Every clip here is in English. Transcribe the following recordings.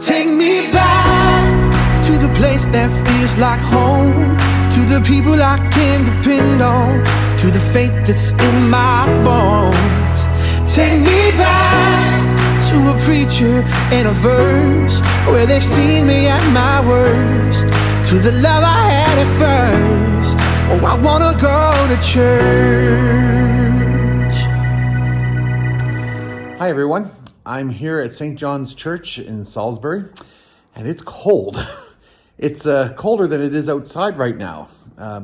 Take me back to the place that feels like home, to the people I can depend on, to the faith that's in my bones. Take me back to a preacher and a verse where they've seen me at my worst, to the love I had at first. Oh, I wanna go to church. Hi everyone, I'm here at St. John's Church in Salisbury, and it's cold. It's colder than it is outside right now,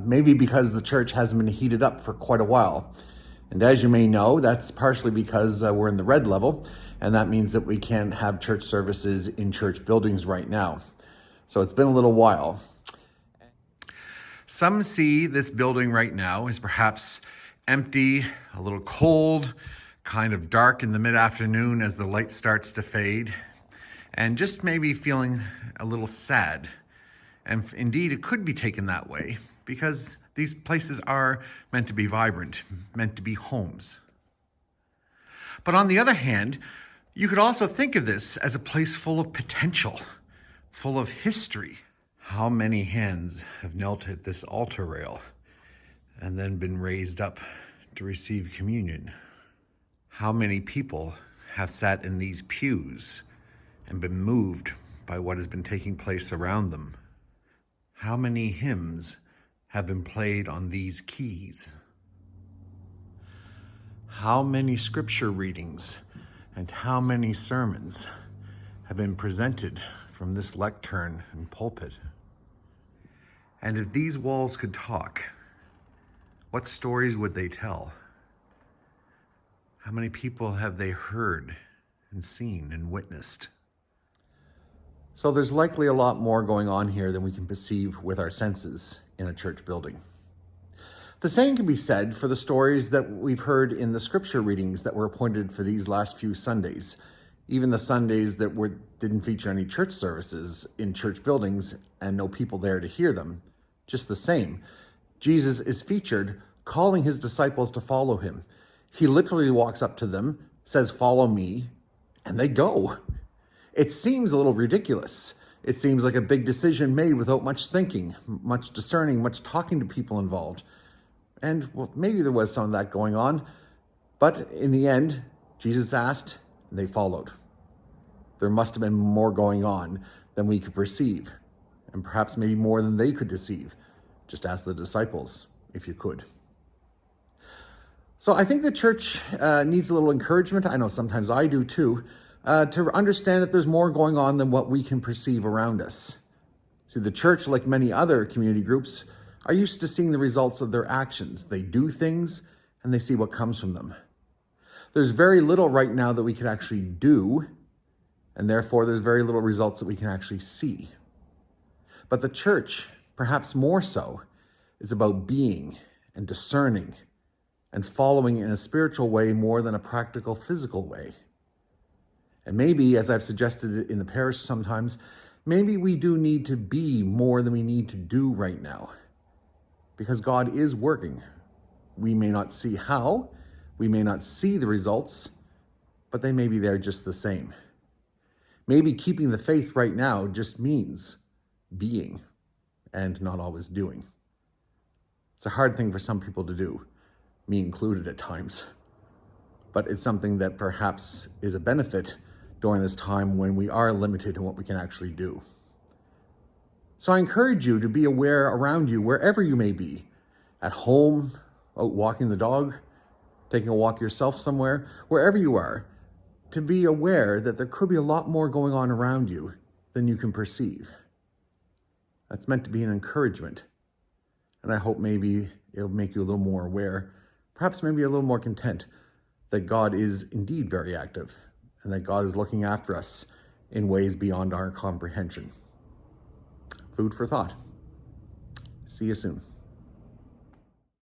maybe because the church hasn't been heated up for quite a while. And as you may know, that's partially because we're in the red level, and that means that we can't have church services in church buildings right now. So it's been a little while. Some see this building right now as perhaps empty, a little cold, kind of dark in the mid-afternoon as the light starts to fade, and just maybe feeling a little sad. And indeed, it could be taken that way because these places are meant to be vibrant, meant to be homes. But on the other hand, you could also think of this as a place full of potential, full of history. How many hands have knelt at this altar rail and then been raised up to receive communion? How many people have sat in these pews and been moved by what has been taking place around them? How many hymns have been played on these keys? How many scripture readings and how many sermons have been presented from this lectern and pulpit? And if these walls could talk, what stories would they tell? How many people have they heard and seen and witnessed? So there's likely a lot more going on here than we can perceive with our senses in a church building. The same can be said for the stories that we've heard in the scripture readings that were appointed for these last few Sundays, even the Sundays that didn't feature any church services in church buildings and no people there to hear them. Just the same, Jesus is featured calling his disciples to follow him. He literally walks up to them, says, "Follow me," and they go. It seems a little ridiculous. It seems like a big decision made without much thinking, much discerning, much talking to people involved. And well, maybe there was some of that going on, but in the end, Jesus asked, and they followed. There must have been more going on than we could perceive, and perhaps maybe more than they could deceive. Just ask the disciples, if you could. So I think the church needs a little encouragement. I know sometimes I do too, to understand that there's more going on than what we can perceive around us. See, the church, like many other community groups, are used to seeing the results of their actions. They do things and they see what comes from them. There's very little right now that we can actually do, and therefore there's very little results that we can actually see. But the church, perhaps more so, is about being and discerning and following in a spiritual way more than a practical physical way. And maybe, as I've suggested in the parish sometimes, maybe we do need to be more than we need to do right now. Because God is working. We may not see how, we may not see the results, but they may be there just the same. Maybe keeping the faith right now just means being and not always doing. It's a hard thing for some people to do, me included at times, but it's something that perhaps is a benefit during this time when we are limited in what we can actually do. So I encourage you to be aware around you, wherever you may be, at home, out walking the dog, taking a walk yourself somewhere, wherever you are, to be aware that there could be a lot more going on around you than you can perceive. That's meant to be an encouragement. And I hope maybe it'll make you a little more aware, perhaps maybe a little more content that God is indeed very active and that God is looking after us in ways beyond our comprehension. Food for thought. See you soon.